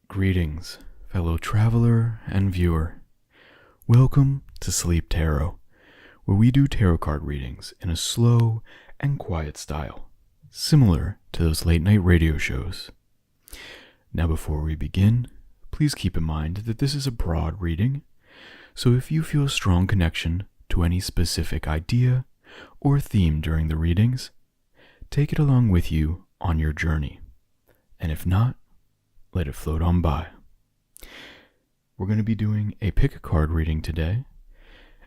Greetings, fellow traveler and viewer. Welcome to Sleep Tarot, where we do tarot card readings in a slow and quiet style, similar to those late night radio shows. Now, before we begin, please keep in mind that this is a broad reading, so if you feel a strong connection to any specific idea or theme during the readings, take it along with you on your journey, and if not, let it float on by. We're going to be doing a pick a card reading today,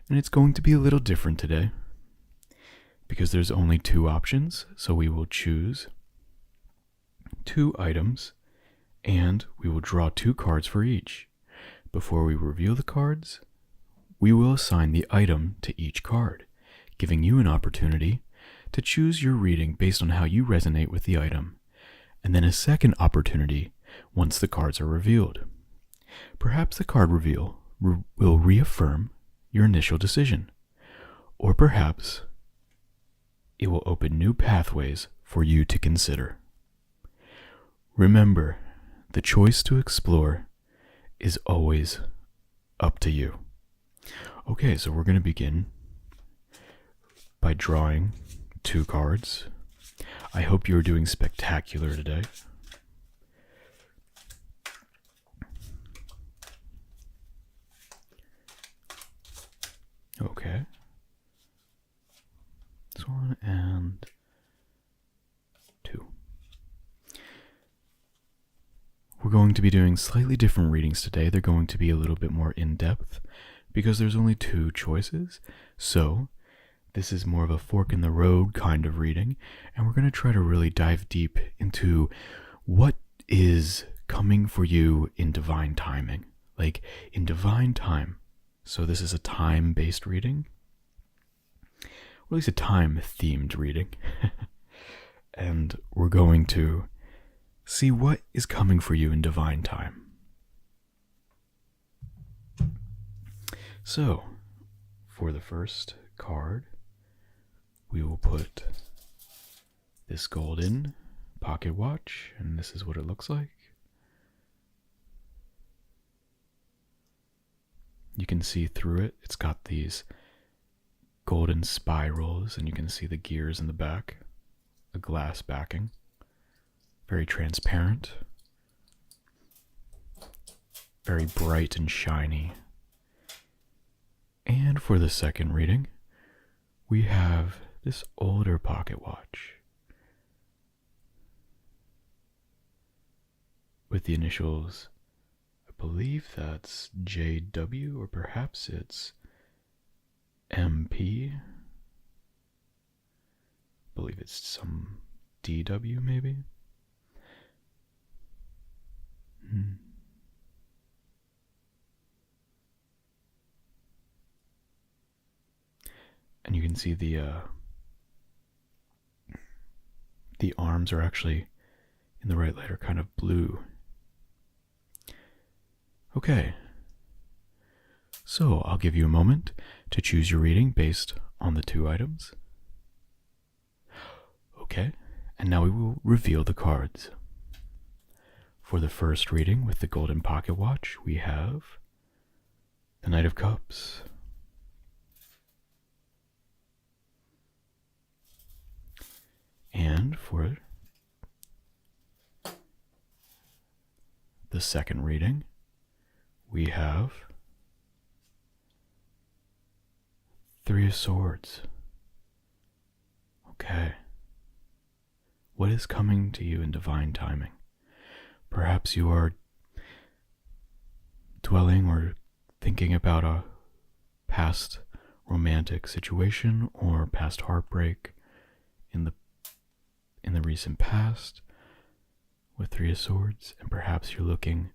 and it's going to be a little different today because there's only two options, so we will choose two items and we will draw two cards for each. Before we reveal the cards, we will assign the item to each card, giving you an opportunity to choose your reading based on how you resonate with the item, and then a second opportunity once the cards are revealed. Perhaps the card reveal will reaffirm your initial decision, or perhaps it will open new pathways for you to consider. Remember, the choice to explore is always up to you. Okay, so we're going to begin by drawing two cards. I hope you're doing spectacular today. Okay. This one and two. We're going to be doing slightly different readings today. They're going to be a little bit more in-depth because there's only two choices. So, this is more of a fork in the road kind of reading, and we're going to try to really dive deep into what is coming for you in divine timing. Like, in divine time. So this is a time-based reading, or at least a time-themed reading. And we're going to see what is coming for you in divine time. So, for the first card, we will put this golden pocket watch, and this is what it looks like. You can see through it. It's got these golden spirals, and you can see the gears in the back, a glass backing, very transparent, very bright and shiny. And for the second reading, we have this older pocket watch with the initials, I believe that's JW, or perhaps it's MP. I believe it's some DW, maybe. And you can see the arms are actually in the right light are kind of blue. Okay, so I'll give you a moment to choose your reading based on the two items. Okay, and now we will reveal the cards. For the first reading with the golden pocket watch, we have the Knight of Cups. And for the second reading, we have Three of Swords. Okay. What is coming to you in divine timing? Perhaps you are dwelling or thinking about a past romantic situation or past heartbreak in the recent past with Three of Swords, and perhaps you're looking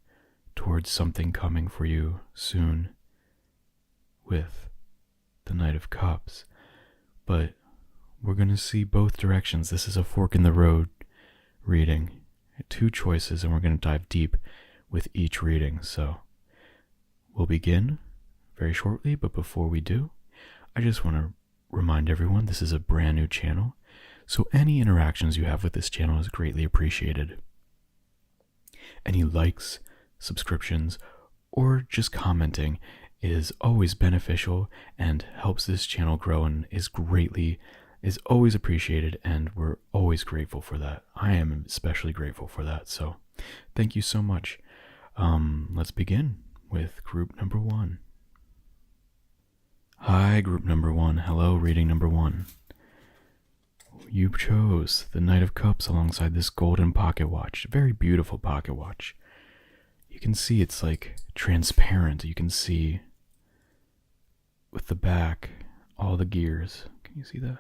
towards something coming for you soon with the Knight of Cups. But we're going to see both directions. This is a fork in the road reading, two choices, and we're going to dive deep with each reading. So we'll begin very shortly, but before we do, I just want to remind everyone this is a brand new channel, so any interactions you have with this channel is greatly appreciated. Any likes, subscriptions, or just commenting is always beneficial and helps this channel grow and is always appreciated, and we're always grateful for that. I am especially grateful for that. So thank you so much. Let's begin with group number 1. Hi, group number 1. Hello, reading number 1. You chose the Knight of Cups alongside this golden pocket watch. Very beautiful pocket watch. You can see it's like transparent. You can see with the back all the gears. Can you see that?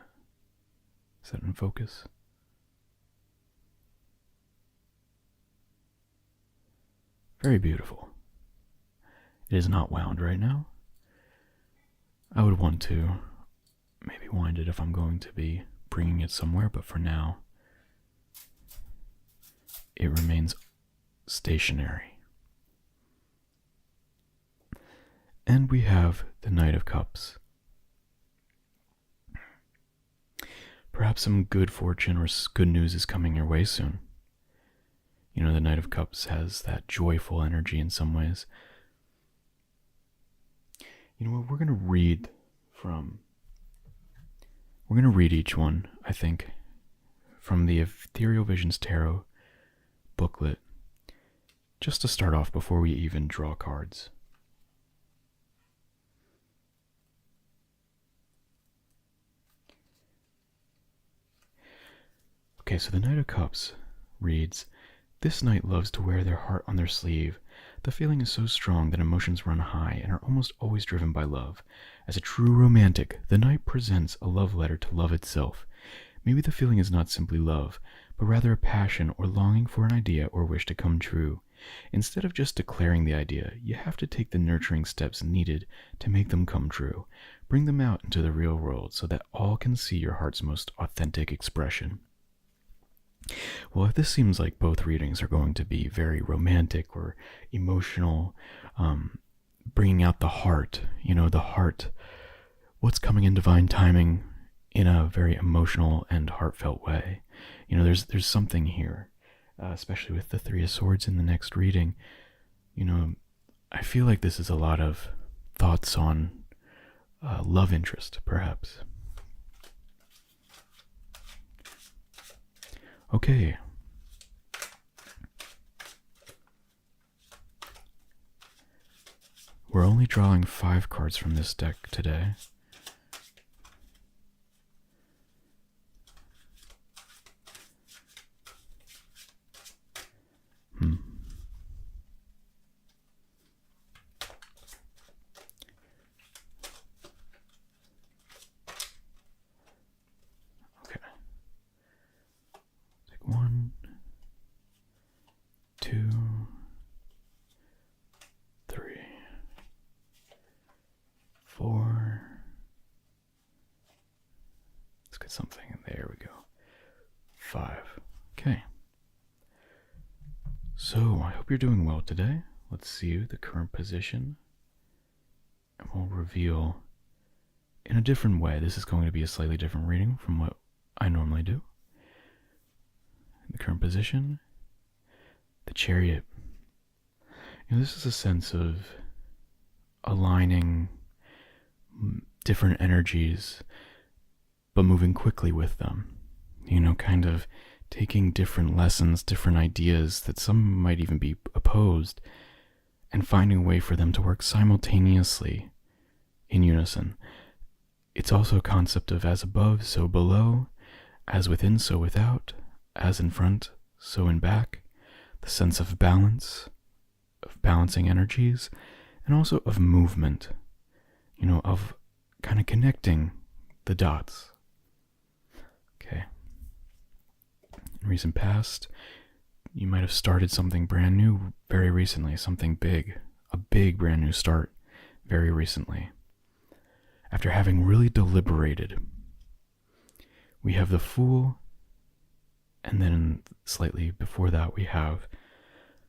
Is that in focus? Very beautiful. It is not wound right now. I would want to maybe wind it if I'm going to be bringing it somewhere, but for now, it remains stationary. And we have the Knight of Cups. Perhaps some good fortune or good news is coming your way soon. You know, the Knight of Cups has that joyful energy in some ways. You know what, we're going to read each one, I think, from the Ethereal Visions Tarot booklet, just to start off before we even draw cards. Okay, so the Knight of Cups reads, "This knight loves to wear their heart on their sleeve. The feeling is so strong that emotions run high and are almost always driven by love. As a true romantic, the knight presents a love letter to love itself. Maybe the feeling is not simply love, but rather a passion or longing for an idea or wish to come true. Instead of just declaring the idea, you have to take the nurturing steps needed to make them come true. Bring them out into the real world so that all can see your heart's most authentic expression." Well, if this seems like both readings are going to be very romantic or emotional, bringing out the heart, what's coming in divine timing in a very emotional and heartfelt way. There's something here, especially with the Three of Swords in the next reading. I feel like this is a lot of thoughts on love interest, perhaps. Okay. We're only drawing 5 cards from this deck today. Okay. Take 1, 2, 3, 4. Let's get something in there. We go. 5. Okay. So, I hope you're doing well today. Let's see the current position. And we'll reveal in a different way. This is going to be a slightly different reading from what I normally do. The current position. The Chariot. This is a sense of aligning different energies, but moving quickly with them. Kind of taking different lessons, different ideas that some might even be opposed, and finding a way for them to work simultaneously in unison. It's also a concept of as above, so below, as within, so without, as in front, so in back, the sense of balance, of balancing energies, and also of movement, of kind of connecting the dots. Okay. In recent past, you might have started something brand new very recently, something big, a big brand new start very recently. After having really deliberated, we have the Fool, and then slightly before that we have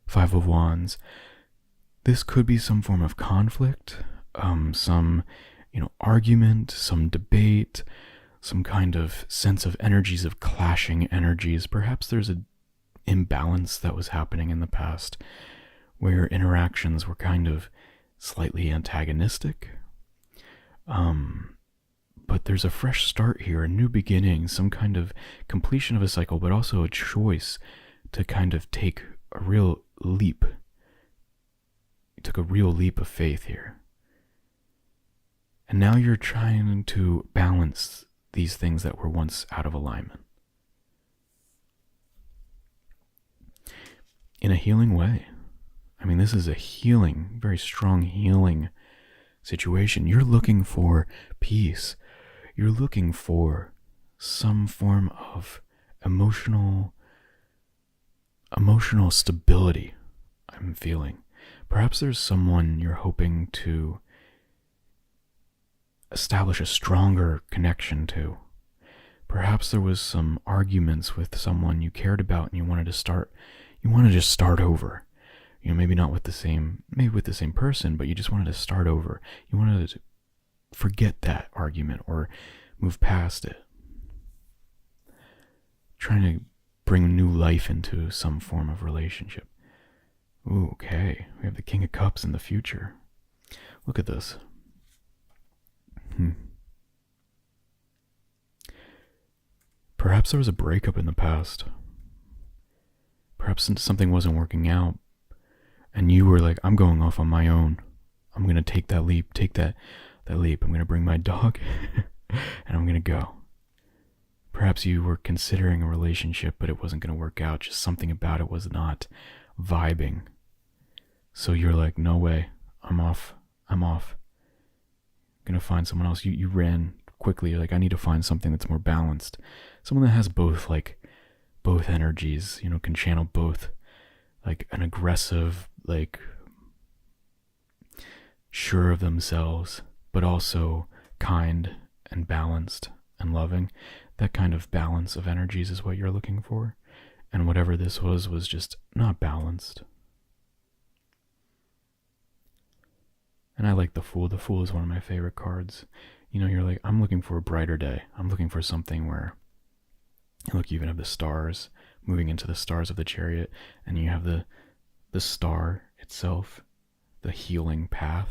5 of Wands. This could be some form of conflict, some argument, some debate, some kind of sense of energies, of clashing energies. Perhaps there's an imbalance that was happening in the past where interactions were kind of slightly antagonistic. But there's a fresh start here, a new beginning, some kind of completion of a cycle, but also a choice to kind of take a real leap. You took a real leap of faith here. And now you're trying to balance these things that were once out of alignment in a healing way. I mean, this is a healing, very strong healing situation. You're looking for peace. You're looking for some form of emotional stability, I'm feeling. Perhaps there's someone you're hoping to establish a stronger connection to. Perhaps there was some arguments with someone you cared about and you want to just start over. You know, maybe with the same person, but you just wanted to start over. You wanted to forget that argument or move past it. Trying to bring new life into some form of relationship. Ooh, okay. We have the King of Cups in the future. Look at this. Perhaps there was a breakup in the past. Perhaps something wasn't working out, and you were like, I'm going off on my own. I'm going to take that leap, that leap. I'm going to bring my dog, and I'm going to go. Perhaps you were considering a relationship, but it wasn't going to work out. Just something about it was not vibing. So you're like, no way, I'm off. I'm going to find someone else. You ran quickly. You're like, I need to find something that's more balanced. Someone that has both energies, you know, can channel both, like an aggressive, like sure of themselves, but also kind and balanced and loving. That kind of balance of energies is what you're looking for. And whatever this was just not balanced. And I like the Fool. The Fool is one of my favorite cards. You know, you're like, I'm looking for a brighter day. I'm looking for something where, look, you even have the stars moving into the stars of the Chariot, and you have the star itself, the healing path.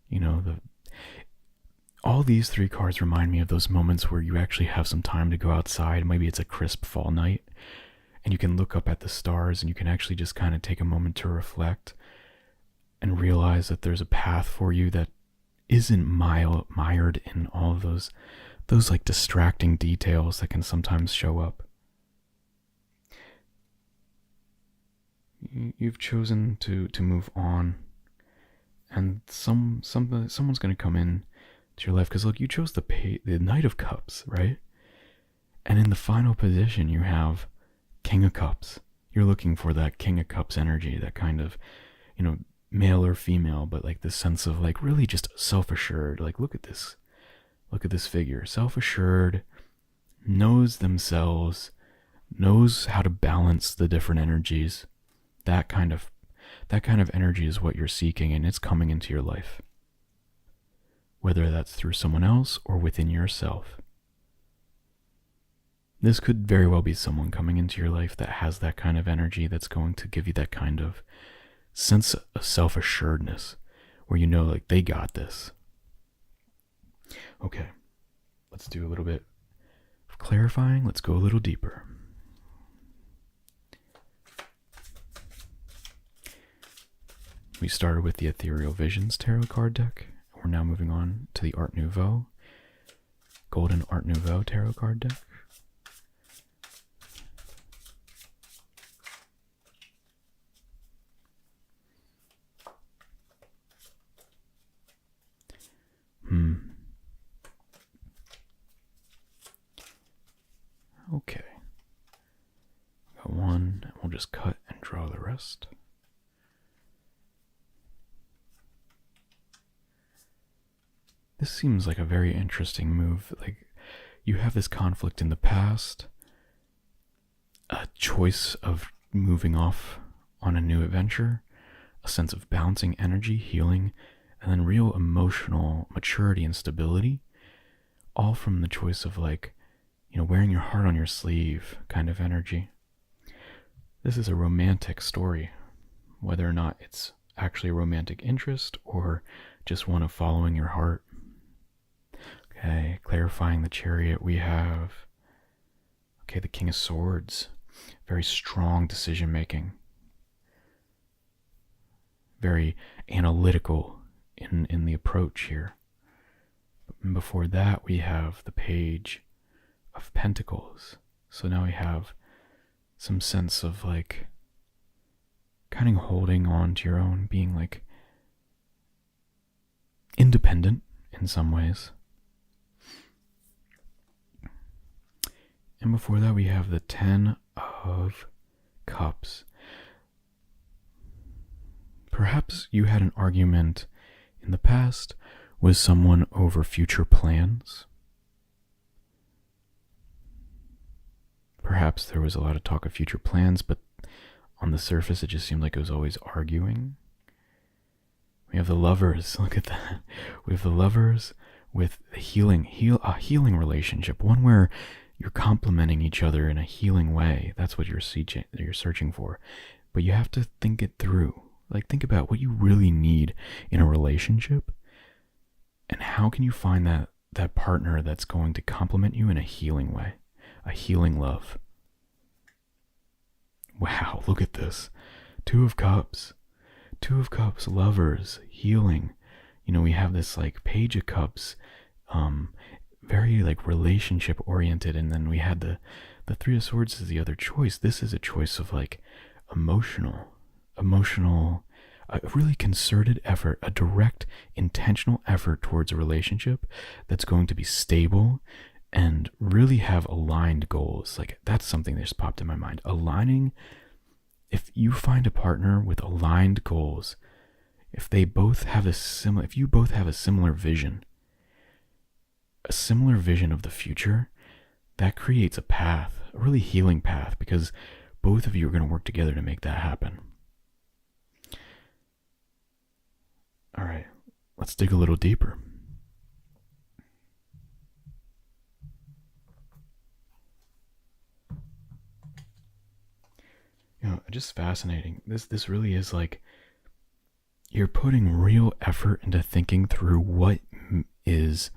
You know, all these three cards remind me of those moments where you actually have some time to go outside. Maybe it's a crisp fall night, and you can look up at the stars, and you can actually just kind of take a moment to reflect and realize that there's a path for you that isn't mired in all of those like distracting details that can sometimes show up. You've chosen to move on, and someone's going to come in to your life, because look, you chose the Knight of Cups, right? And in the final position you have King of Cups. You're looking for that King of Cups energy, that kind of, you know, male or female, but like this sense of like really just self-assured. Like, look at this figure, self-assured, knows themselves, knows how to balance the different energies. That kind of energy is what you're seeking, and it's coming into your life, whether that's through someone else or within yourself. This could very well be someone coming into your life that has that kind of energy, that's going to give you that kind of sense of self-assuredness, where you know, like, they got this. Okay, let's do a little bit of clarifying. Let's go a little deeper. We started with the Ethereal Visions Tarot card deck. We're now moving on to the Art Nouveau, Golden Art Nouveau Tarot card deck. Okay. Got one, and we'll just cut and draw the rest. This seems like a very interesting move. Like, you have this conflict in the past, a choice of moving off on a new adventure, a sense of balancing energy, healing, and then real emotional maturity and stability, all from the choice of, like, you know, wearing your heart on your sleeve kind of energy. This is a romantic story, whether or not it's actually a romantic interest or just one of following your heart. Okay, clarifying the Chariot, we have, okay, the King of Swords. Very strong decision making. Very analytical in the approach here. And before that, we have the Page of Pentacles. So now we have some sense of like kind of holding on to your own, being like independent in some ways. And before that, we have the 10 of Cups. Perhaps you had an argument in the past with someone over future plans. Perhaps there was a lot of talk of future plans, but on the surface it just seemed like it was always arguing. We have the Lovers. Look at that. We have the Lovers with a healing relationship, one where you're complementing each other in a healing way. That's what you're searching for. But you have to think it through. Like, think about what you really need in a relationship, and how can you find that partner that's going to complement you in a healing way, a healing love. Wow, look at this. 2 of Cups. 2 of Cups, Lovers, healing. You know, we have this like Page of Cups, very like relationship oriented, and then we had the 3 of Swords is the other choice. This is a choice of like emotional, a really concerted effort, a direct, intentional effort towards a relationship that's going to be stable and really have aligned goals. Like, that's something that just popped in my mind. Aligning, if you find a partner with aligned goals, if you both have a similar vision of the future, that creates a path, a really healing path, because both of you are going to work together to make that happen. All right, let's dig a little deeper. You know, just fascinating. This really is like, you're putting real effort into thinking through what is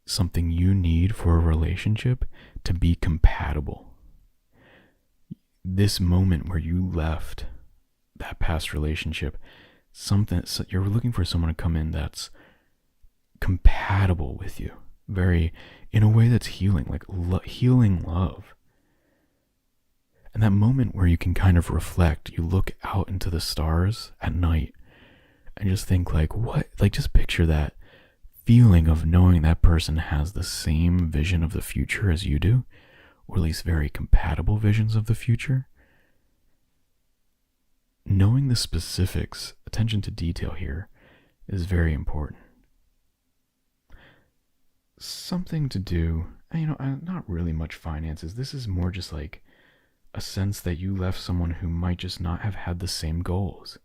something you need for a relationship to be compatible. This moment where you left that past relationship, you're looking for someone to come in that's compatible with you, very, in a way that's healing, like healing love. And that moment where you can kind of reflect, you look out into the stars at night and just think like, what, like, just picture that feeling of knowing that person has the same vision of the future as you do, or at least very compatible visions of the future. Knowing the specifics, attention to detail here, is very important. Something to do, not really much finances. This is more just like a sense that you left someone who might just not have had the same goals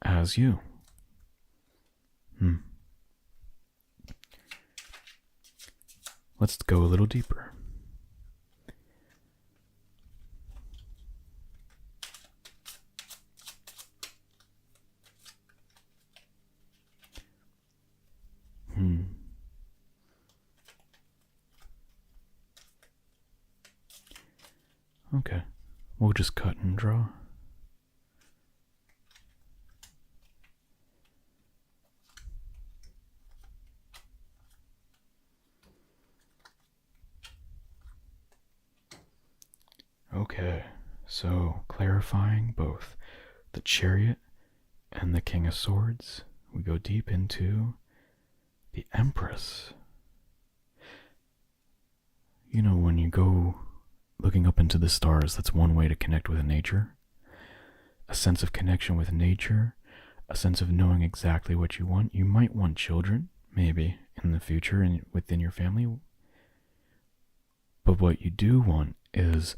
as you. Let's go a little deeper. Okay, we'll just cut and draw. Okay, so clarifying both the Chariot and the King of Swords, we go deep into the Empress. You know, when you go looking up into the stars, that's one way to connect with nature. A sense of connection with nature, a sense of knowing exactly what you want. You might want children, maybe, in the future and within your family. But what you do want is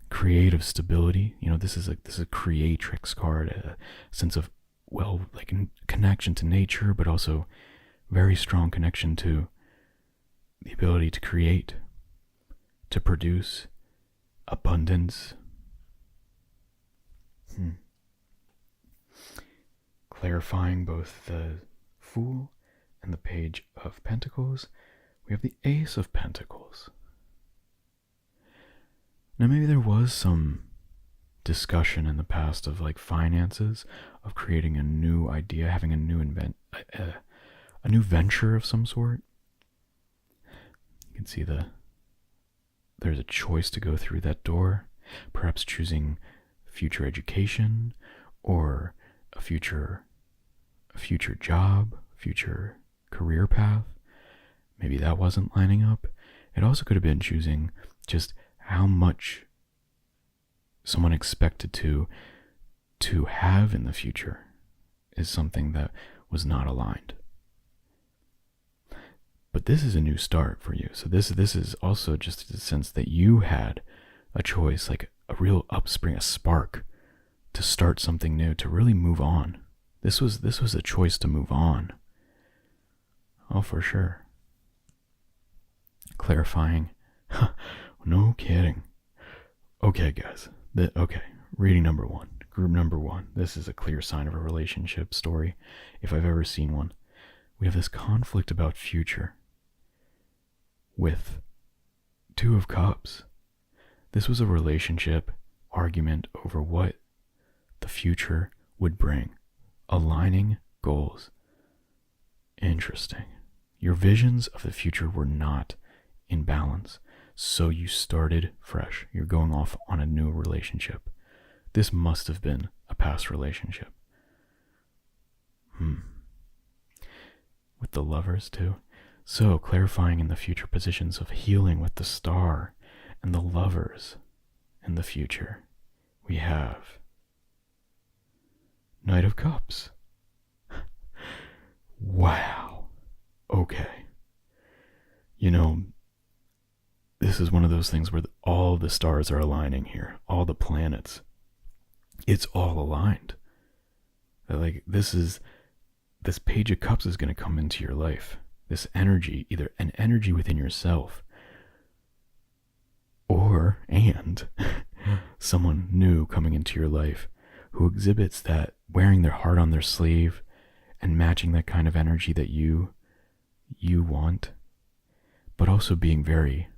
creative stability. You know, this is a creatrix card, a sense of, well, like connection to nature, but also very strong connection to the ability to create, to produce, abundance. clarifying both the Fool and the Page of Pentacles, we have the Ace of Pentacles. Now maybe there was some discussion in the past of like finances, of creating a new idea, having a new a new venture of some sort. You can see there's a choice to go through that door, perhaps choosing future education or a future job, future career path. Maybe that wasn't lining up. It also could have been choosing just how much someone expected to have in the future is something that was not aligned. But this is a new start for you. So this is also just a sense that you had a choice, like a real upspring, a spark to start something new, to really move on. This was a choice to move on. Oh, for sure. Clarifying. No kidding. Okay, guys. Okay, reading number one. Group number one. This is a clear sign of a relationship story, if I've ever seen one. We have this conflict about future with Two of Cups. This was a relationship argument over what the future would bring. Aligning goals. Interesting. Your visions of the future were not in balance, so you started fresh. You're going off on a new relationship. This must have been a past relationship. With the Lovers too. So clarifying in the future positions of healing with the Star and the Lovers in the future. We have Knight of Cups. Wow. Okay. You know, this is one of those things where all the stars are aligning here. All the planets. It's all aligned. Like this Page of Cups is going to come into your life. This energy, either an energy within yourself and someone new coming into your life who exhibits that, wearing their heart on their sleeve and matching that kind of energy that you want, but also being very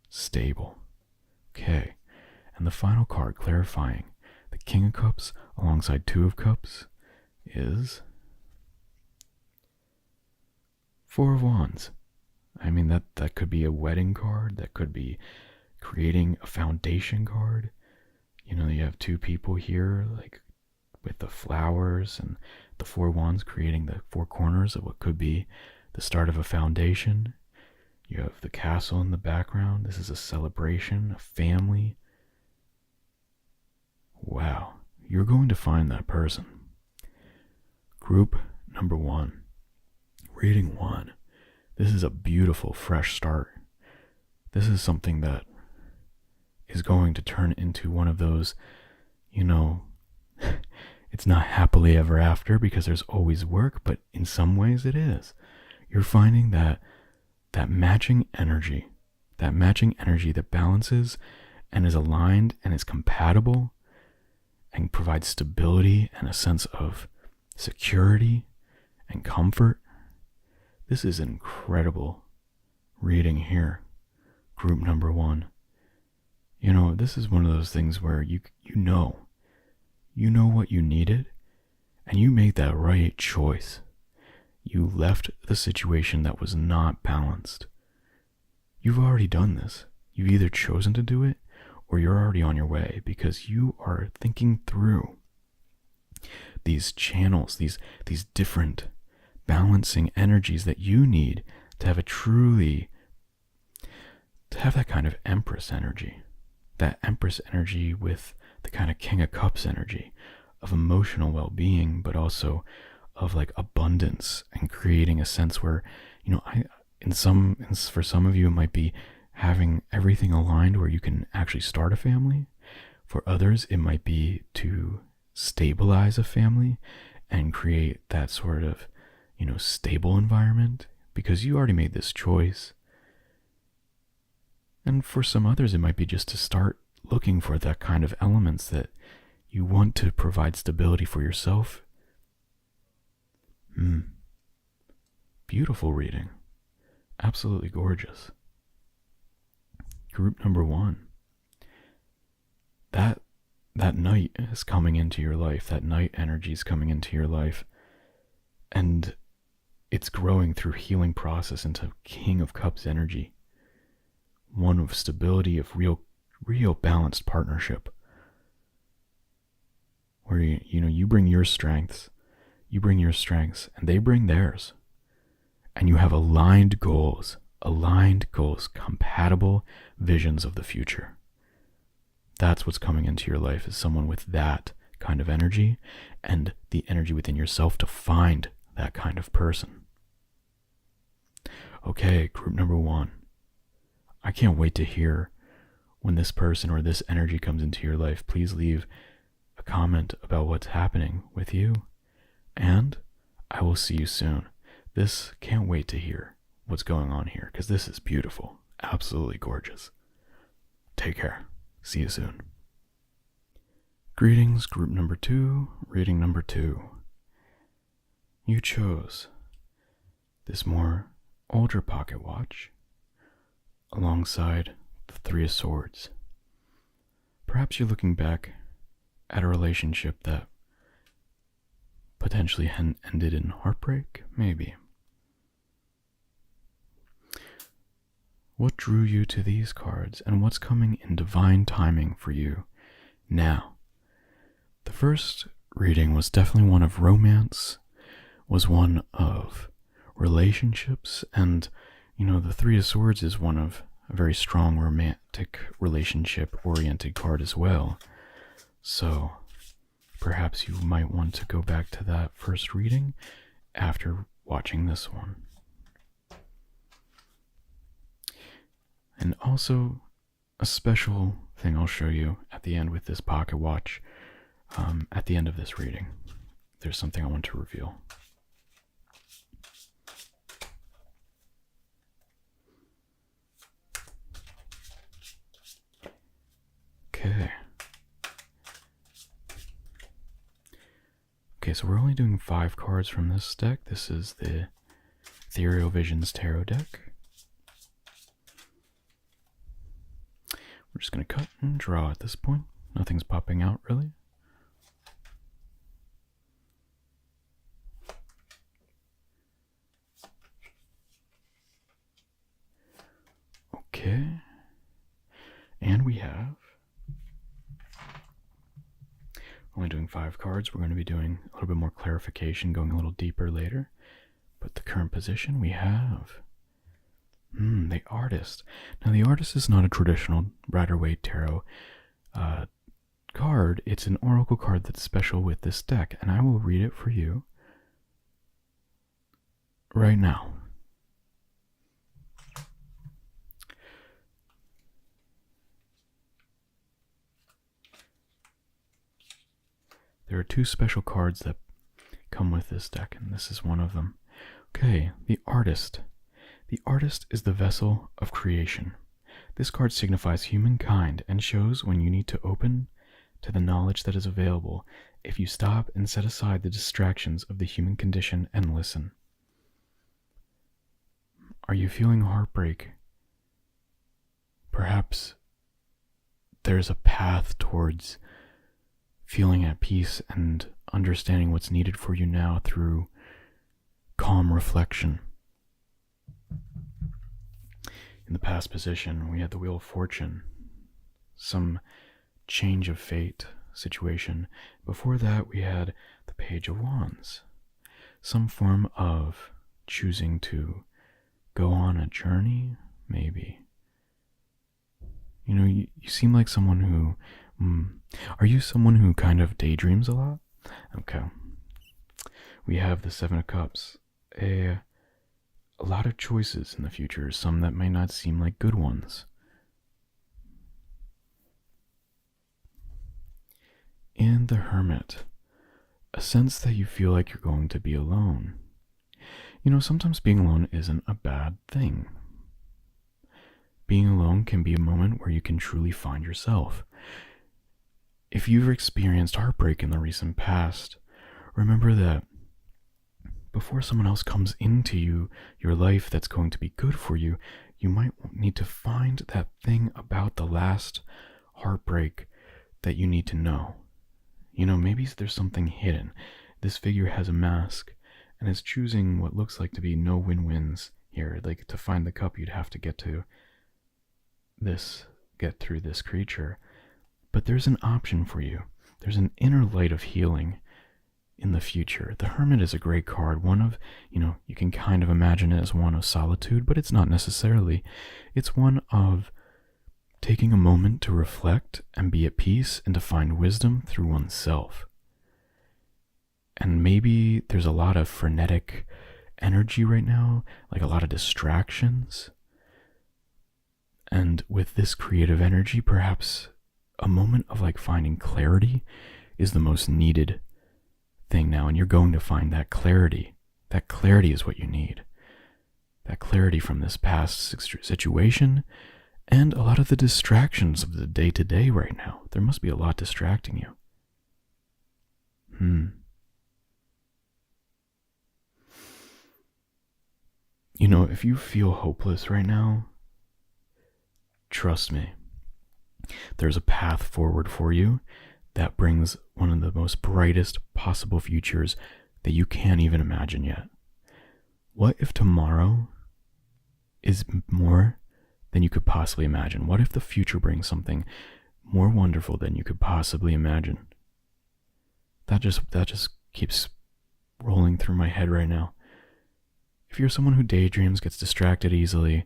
stable. Okay. And the final card clarifying the King of Cups alongside Two of Cups is Four of Wands. I mean, that could be a wedding card. That could be creating a foundation card. You know, you have two people here, like with the flowers and the Four Wands creating the four corners of what could be the start of a foundation. You have the castle in the background. This is a celebration, a family. Wow, you're going to find that person. Group number one. Reading one. This is a beautiful, fresh start. This is something that is going to turn into one of those, you know, it's not happily ever after because there's always work, but in some ways it is. You're finding that matching energy that balances and is aligned and is compatible and provides stability and a sense of security and comfort. This is an incredible reading here. Group number one. You know, this is one of those things where you know what you needed and you made that right choice. You left the situation that was not balanced. You've already done this. You've either chosen to do it or you're already on your way because you are thinking through these channels, these different balancing energies that you need to have that kind of Empress energy. That Empress energy with the kind of King of Cups energy of emotional well-being, but also of like abundance and creating a sense where, you know, for some of you it might be having everything aligned where you can actually start a family. For others it might be to stabilize a family and create that sort of, you know, stable environment because you already made this choice. And for some others it might be just to start looking for that kind of elements that you want to provide stability for yourself Hmm. Beautiful reading. Absolutely gorgeous. Group number 1. That night is coming into your life. That night energy is coming into your life. And it's growing through healing process into King of Cups energy. One of stability, of real balanced partnership. Where you bring your strengths, and they bring theirs. And you have aligned goals, compatible visions of the future. That's what's coming into your life, is someone with that kind of energy and the energy within yourself to find that kind of person. Okay, group number 1. I can't wait to hear when this person or this energy comes into your life. Please leave a comment about what's happening with you, and I will see you soon. This can't wait to hear what's going on here, because this is beautiful. Absolutely gorgeous. Take care. See you soon. Greetings, group number 2, reading number 2. You chose this more older pocket watch alongside the 3 of Swords. Perhaps you're looking back at a relationship that potentially ended in heartbreak, maybe. What drew you to these cards, and what's coming in divine timing for you now? The first reading was definitely one of romance, was one of relationships, and the 3 of Swords is one of a very strong romantic relationship-oriented card as well. So perhaps you might want to go back to that first reading after watching this one. And also, a special thing I'll show you at the end with this pocket watch. At the end of this reading, there's something I want to reveal. Okay, so we're only doing 5 cards from this deck. This is the Ethereal Visions Tarot deck. We're just going to cut and draw at this point. Nothing's popping out, really. Okay. And we have... only doing 5 cards. We're going to be doing a little bit more clarification, going a little deeper later. But the current position we have... the Artist. Now, the Artist is not a traditional Rider-Waite Tarot card. It's an oracle card that's special with this deck, and I will read it for you right now. There are 2 special cards that come with this deck, and this is one of them. Okay, the Artist. The Artist is the vessel of creation. This card signifies humankind and shows when you need to open to the knowledge that is available if you stop and set aside the distractions of the human condition and listen. Are you feeling heartbreak? Perhaps there's a path towards feeling at peace and understanding what's needed for you now through calm reflection. In the past position, we had the Wheel of Fortune, some change of fate situation. Before that, we had the Page of Wands, some form of choosing to go on a journey, maybe. You seem like someone who... are you someone who kind of daydreams a lot? Okay. We have the 7 of Cups. A lot of choices in the future, some that may not seem like good ones. And the Hermit. A sense that you feel like you're going to be alone. Sometimes being alone isn't a bad thing. Being alone can be a moment where you can truly find yourself. If you've experienced heartbreak in the recent past, remember that before someone else comes into your life that's going to be good for you, you might need to find that thing about the last heartbreak that you need to know. Maybe there's something hidden. This figure has a mask and is choosing what looks like to be no win-wins here. Like, to find the cup, you'd have to get through this creature. But there's an option for you. There's an inner light of healing in the future. The Hermit is a great card. One of, you can kind of imagine it as one of solitude, but it's not necessarily. It's one of taking a moment to reflect and be at peace and to find wisdom through oneself. And maybe there's a lot of frenetic energy right now, like a lot of distractions. And with this creative energy, perhaps a moment of like finding clarity is the most needed thing now. And you're going to find that clarity. That clarity is what you need. That clarity from this past situation and a lot of the distractions of the day-to-day right now. There must be a lot distracting you. If you feel hopeless right now, trust me, there's a path forward for you that brings one of the most brightest possible futures that you can't even imagine yet. What if tomorrow is more than you could possibly imagine? What if the future brings something more wonderful than you could possibly imagine? That just keeps rolling through my head right now. If you're someone who daydreams, gets distracted easily,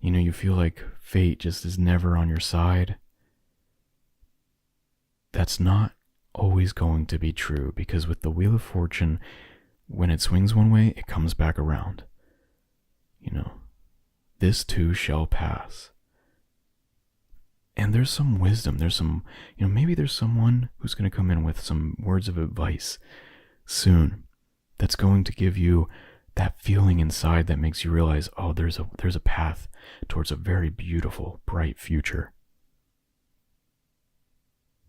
you feel like fate just is never on your side, that's not always going to be true, because with the Wheel of Fortune, when it swings one way, it comes back around. This too shall pass. And there's some wisdom, there's some, maybe there's someone who's going to come in with some words of advice soon that's going to give you that feeling inside that makes you realize, oh, there's a path towards a very beautiful, bright future.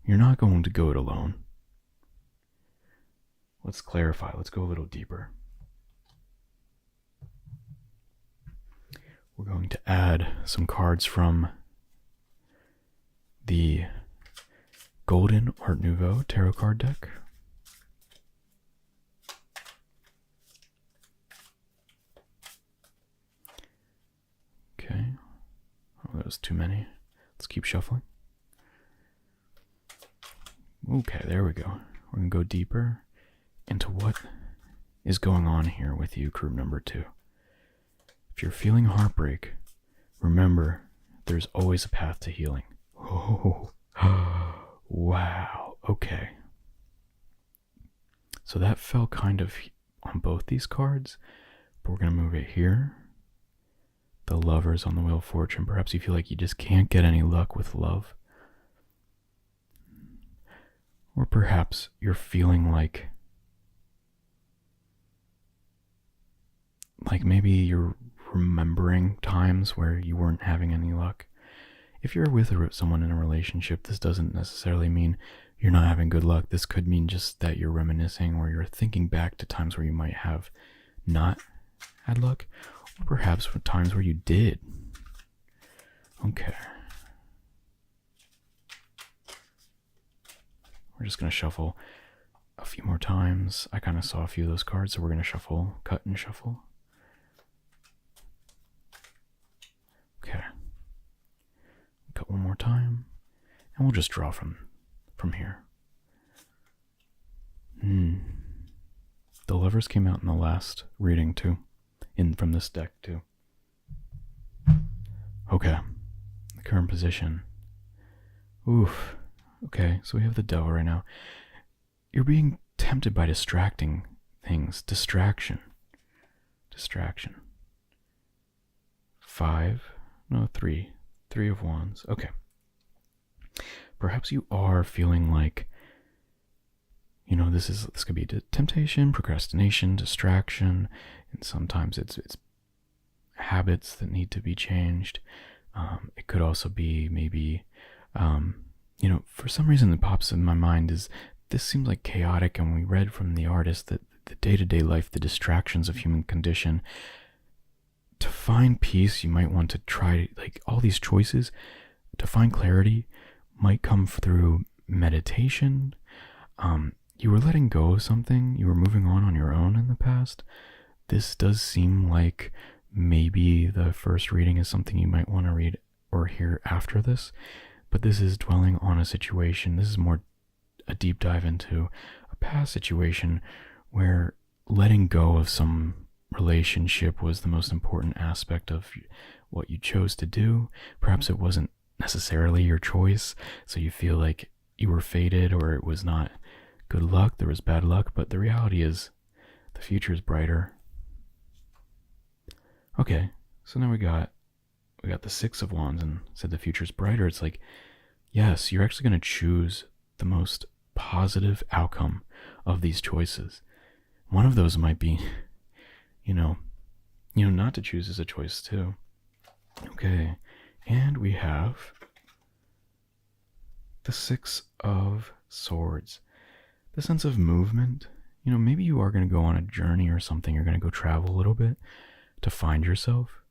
You're not going to go it alone. Let's clarify. Let's go a little deeper. We're going to add some cards from the Golden Art Nouveau tarot card deck. Okay. Oh, that was too many. Let's keep shuffling. Okay, there we go. We're going to go deeper into what is going on here with you, group number 2. If you're feeling heartbreak, remember, there's always a path to healing. Oh, wow. Okay. So that fell kind of on both these cards, but we're going to move it here. The Lovers on the Wheel of Fortune. Perhaps you feel like you just can't get any luck with love. Or perhaps you're feeling like maybe you're remembering times where you weren't having any luck. If you're with someone in a relationship, this doesn't necessarily mean you're not having good luck. This could mean just that you're reminiscing, or you're thinking back to times where you might have not had luck, or perhaps for times where you did. Okay. We're just going to shuffle a few more times. I kind of saw a few of those cards, so we're going to shuffle, cut and shuffle. Okay. Cut one more time, and we'll just draw from here. The Lovers came out in the last reading too, from this deck too. Okay, the current position. Oof. Okay, so we have the Devil right now. You're being tempted by distracting things. Distraction. 3. 3 of Wands. Okay. Perhaps you are feeling like, this could be temptation, procrastination, distraction, and sometimes it's habits that need to be changed. It could also be maybe, for some reason that pops in my mind is this seems like chaotic, and we read from the artist that the day-to-day life, the distractions of human condition. To find peace, you might want to try, like, all these choices. To find clarity might come through meditation. You were letting go of something. You were moving on your own in the past. This does seem like maybe the first reading is something you might want to read or hear after this, but this is dwelling on a situation. This is more a deep dive into a past situation where letting go of some relationship was the most important aspect of what you chose to do. Perhaps it wasn't necessarily your choice, so you feel like you were fated, or it was not good luck, there was bad luck, but the reality is the future is brighter. Okay, so now we got the Six of Wands and said the future's brighter. It's like, yes, you're actually going to choose the most positive outcome of these choices. One of those might be, not to choose is a choice too. Okay, and we have the Six of Swords. The sense of movement. Maybe you are going to go on a journey or something. You're going to go travel a little bit to find yourself.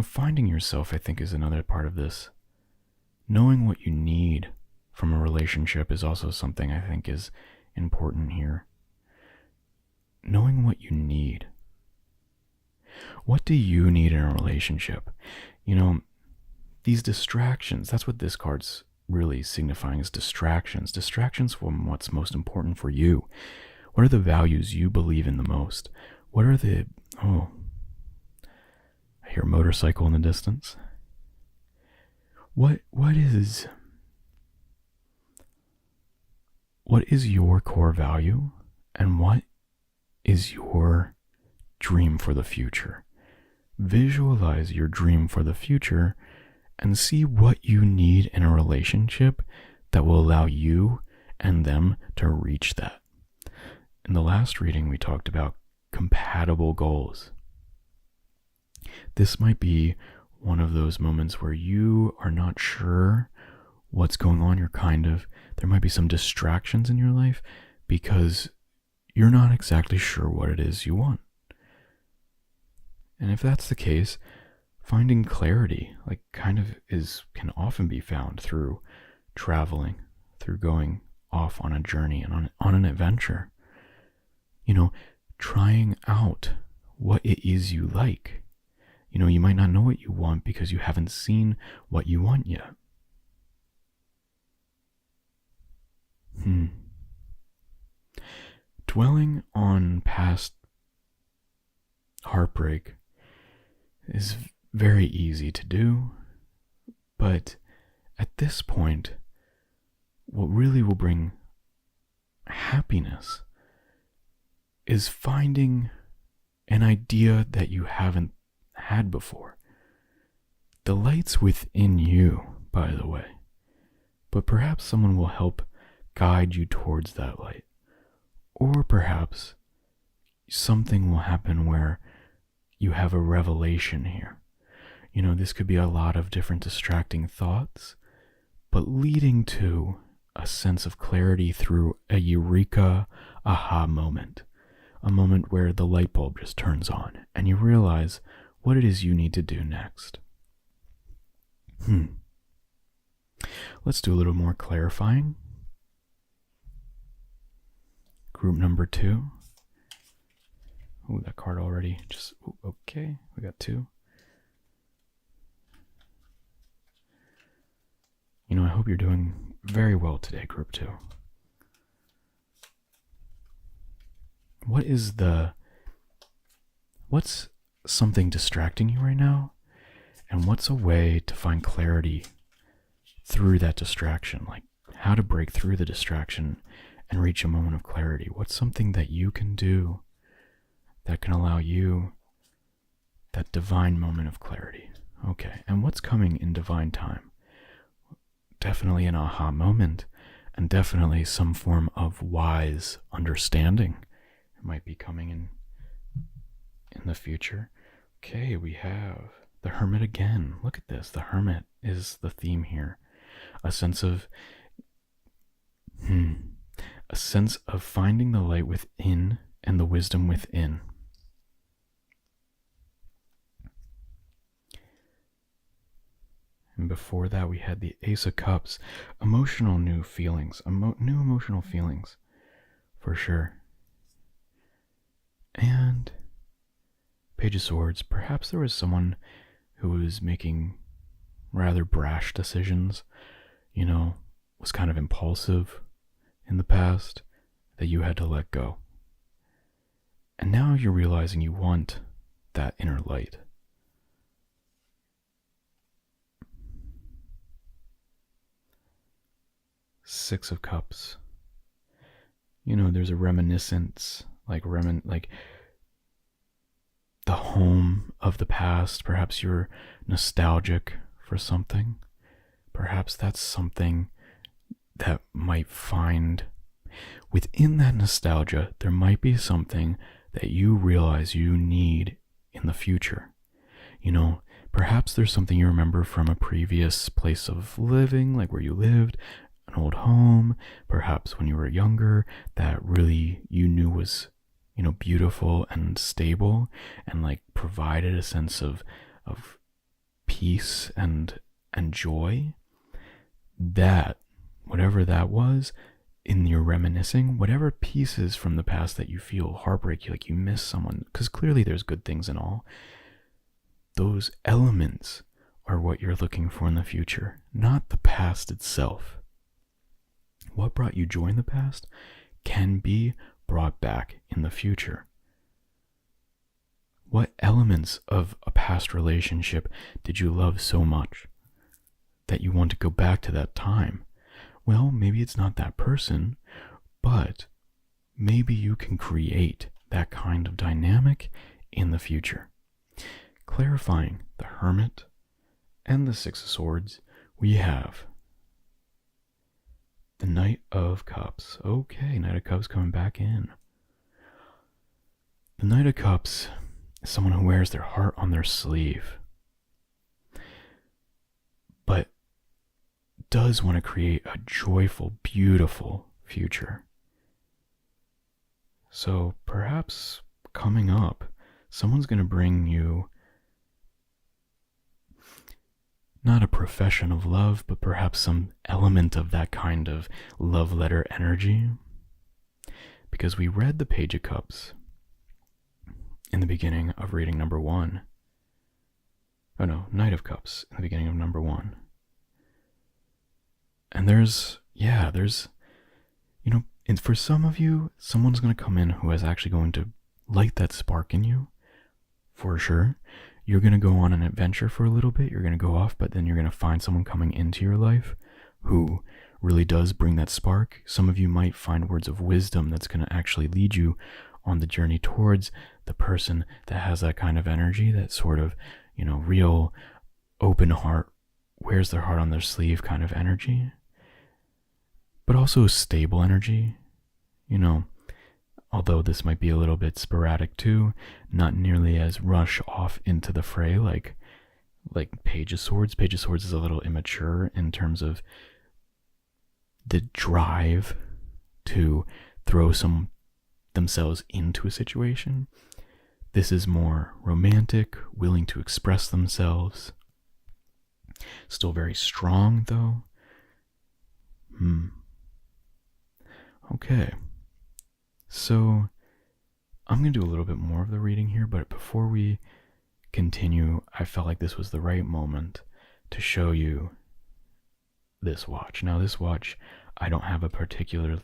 Finding yourself, I think, is another part of this. Knowing what you need from a relationship is also something I think is important here. Knowing what you need. What do you need in a relationship? These distractions, that's what this card's really signifying, is distractions. Distractions from what's most important for you. What are the values you believe in the most? What are the... I hear a motorcycle in the distance. What is your core value, and what is your dream for the future? Visualize your dream for the future and see what you need in a relationship that will allow you and them to reach that. In the last reading, we talked about compatible goals. This might be one of those moments where you are not sure what's going on. There might be some distractions in your life because you're not exactly sure what it is you want. And if that's the case, finding clarity, can often be found through traveling, through going off on a journey and on an adventure. Trying out what it is you like. You might not know what you want because you haven't seen what you want yet. Dwelling on past heartbreak is very easy to do, but at this point, what really will bring happiness is finding an idea that you haven't had before. The light's within you, by the way, but perhaps someone will help guide you towards that light. Or perhaps something will happen where you have a revelation here. This could be a lot of different distracting thoughts, but leading to a sense of clarity through a eureka, aha moment. A moment where the light bulb just turns on and you realize what it is you need to do next. Let's do a little more clarifying. Group number 2. Oh, that card already. Okay, we got 2. I hope you're doing very well today, group 2. What's something distracting you right now? And what's a way to find clarity through that distraction? Like how to break through the distraction and reach a moment of clarity. What's something that you can do that can allow you that divine moment of clarity? Okay, and what's coming in divine time? Definitely an aha moment, and definitely some form of wise understanding. It might be coming in the future. Okay, we have the Hermit again. Look at this. The Hermit is the theme here. A sense of Hmm. A sense of finding the light within and the wisdom within. And before that, we had the Ace of Cups, emotional new feelings, new emotional feelings, for sure. And Page of Swords, perhaps there was someone who was making rather brash decisions, was kind of impulsive in the past that you had to let go. And now you're realizing you want that inner light. Six of Cups. There's a reminiscence, like the home of the past. Perhaps you're nostalgic for something. Perhaps that's something that might find within that nostalgia, there might be something that you realize you need in the future. Perhaps there's something you remember from a previous place of living, like where you lived, an old home, perhaps when you were younger, that really you knew was, beautiful and stable and like provided a sense of peace and joy. That, whatever that was, in your reminiscing, whatever pieces from the past that you feel heartbreak, like you miss someone, because clearly there's good things and all, those elements are what you're looking for in the future, not the past itself. What brought you joy in the past can be brought back in the future. What elements of a past relationship did you love so much that you want to go back to that time? Well, maybe it's not that person, but maybe you can create that kind of dynamic in the future. Clarifying the Hermit and the Six of Swords, we have the Knight of Cups. Okay, Knight of Cups coming back in. The Knight of Cups is someone who wears their heart on their sleeve, but does want to create a joyful, beautiful future. So perhaps coming up, someone's going to bring you not a profession of love, but perhaps some element of that kind of love letter energy. Because we read the Page of Cups in the beginning of reading number 1. Oh no, Knight of Cups in the beginning of number 1. And there's, and for some of you, someone's going to come in who is actually going to light that spark in you, for sure. You're going to go on an adventure for a little bit, you're going to go off, but then you're going to find someone coming into your life who really does bring that spark. Some of you might find words of wisdom that's going to actually lead you on the journey towards the person that has that kind of energy, that sort of, real open heart, wears their heart on their sleeve kind of energy, but also stable energy, although this might be a little bit sporadic too, not nearly as rush off into the fray like Page of Swords. Page of Swords is a little immature in terms of the drive to throw themselves into a situation. This is more romantic, willing to express themselves. Still very strong, though. Okay. So, I'm going to do a little bit more of the reading here, but before we continue, I felt like this was the right moment to show you this watch. Now, this watch, I don't have a particular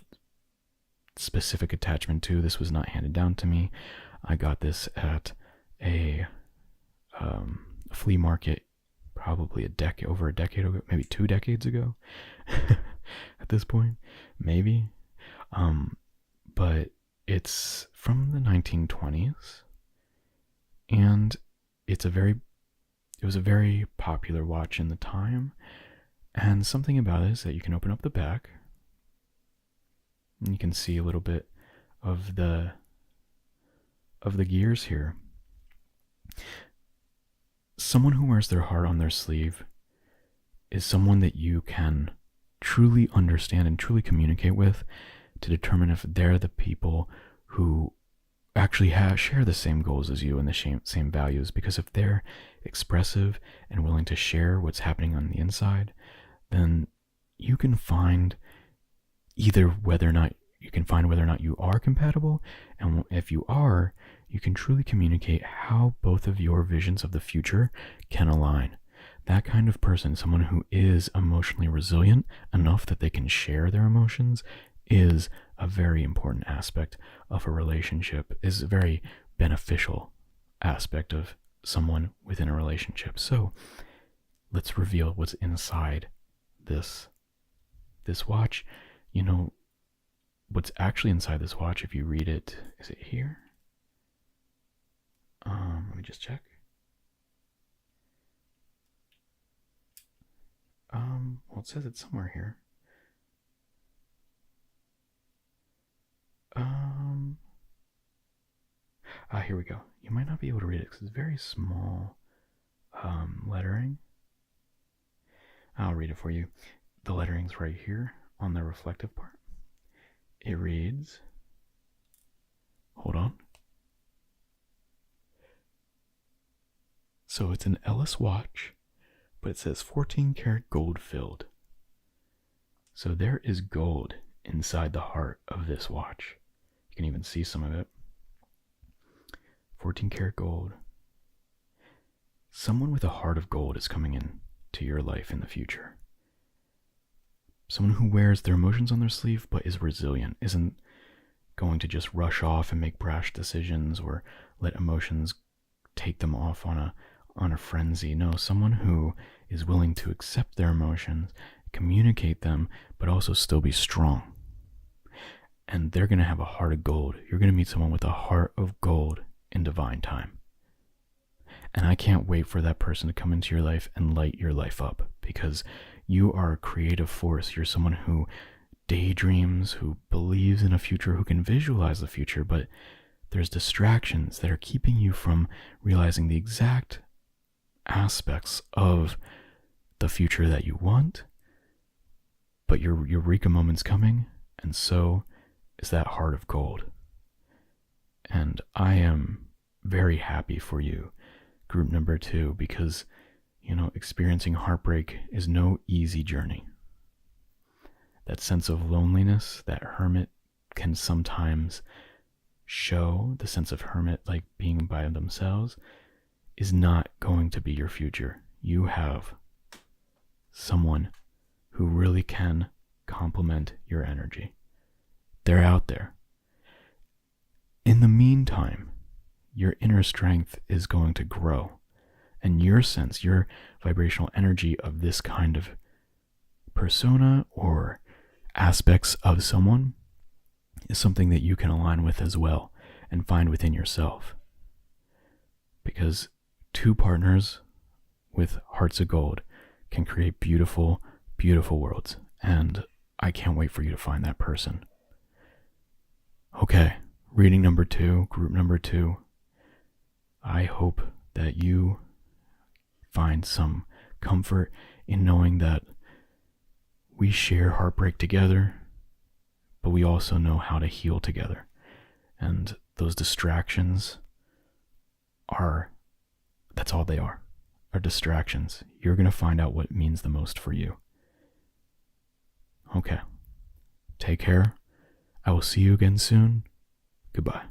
specific attachment to. This was not handed down to me. I got this at a flea market probably over a decade ago, maybe 2 decades ago at this point, maybe. But it's from the 1920s, and it was a very popular watch in the time. And something about it is that you can open up the back, and you can see a little bit of the gears here. Someone who wears their heart on their sleeve is someone that you can truly understand and truly communicate with to determine if they're the people who actually share the same goals as you and the same values. Because if they're expressive and willing to share what's happening on the inside, then you can find whether or not you are compatible, and if you are, you can truly communicate how both of your visions of the future can align. That kind of person, someone who is emotionally resilient enough that they can share their emotions, is a very important aspect of a relationship, is a very beneficial aspect of someone within a relationship. So let's reveal what's inside this watch. You know, what's actually inside this watch, if you read it, is it here? Let me just check. Well, it says it's somewhere here. Here we go. You might not be able to read it because it's very small lettering. I'll read it for you. The lettering's right here on the reflective part. It reads, hold on. So it's an Ellis watch, but it says 14 karat gold filled. So there is gold inside the heart of this watch. You can even see some of it. 14 karat gold. Someone with a heart of gold is coming in to your life in the future. Someone who wears their emotions on their sleeve but is resilient, isn't going to just rush off and make brash decisions or let emotions take them off on a frenzy. No, someone who is willing to accept their emotions, communicate them, but also still be strong. And they're going to have a heart of gold. You're going to meet someone with a heart of gold in divine time. And I can't wait for that person to come into your life and light your life up, because you are a creative force. You're someone who daydreams, who believes in a future, who can visualize the future, but there's distractions that are keeping you from realizing the exact aspects of the future that you want. But your eureka moment's coming, and so is that heart of gold. And I am very happy for you, group number 2, because, you know, experiencing heartbreak is no easy journey. That sense of loneliness that hermit can sometimes show, the sense of hermit like being by themselves, is not going to be your future. You have someone who really can complement your energy. They're out there. In the meantime, your inner strength is going to grow, and your sense, your vibrational energy of this kind of persona or aspects of someone is something that you can align with as well and find within yourself. Because 2 partners with hearts of gold can create beautiful, beautiful worlds, and I can't wait for you to find that person. Okay, reading number 2, group number 2. I hope that you find some comfort in knowing that we share heartbreak together, but we also know how to heal together. And those distractions that's all they are distractions. You're going to find out what means the most for you. Okay. Take care. I will see you again soon. Goodbye.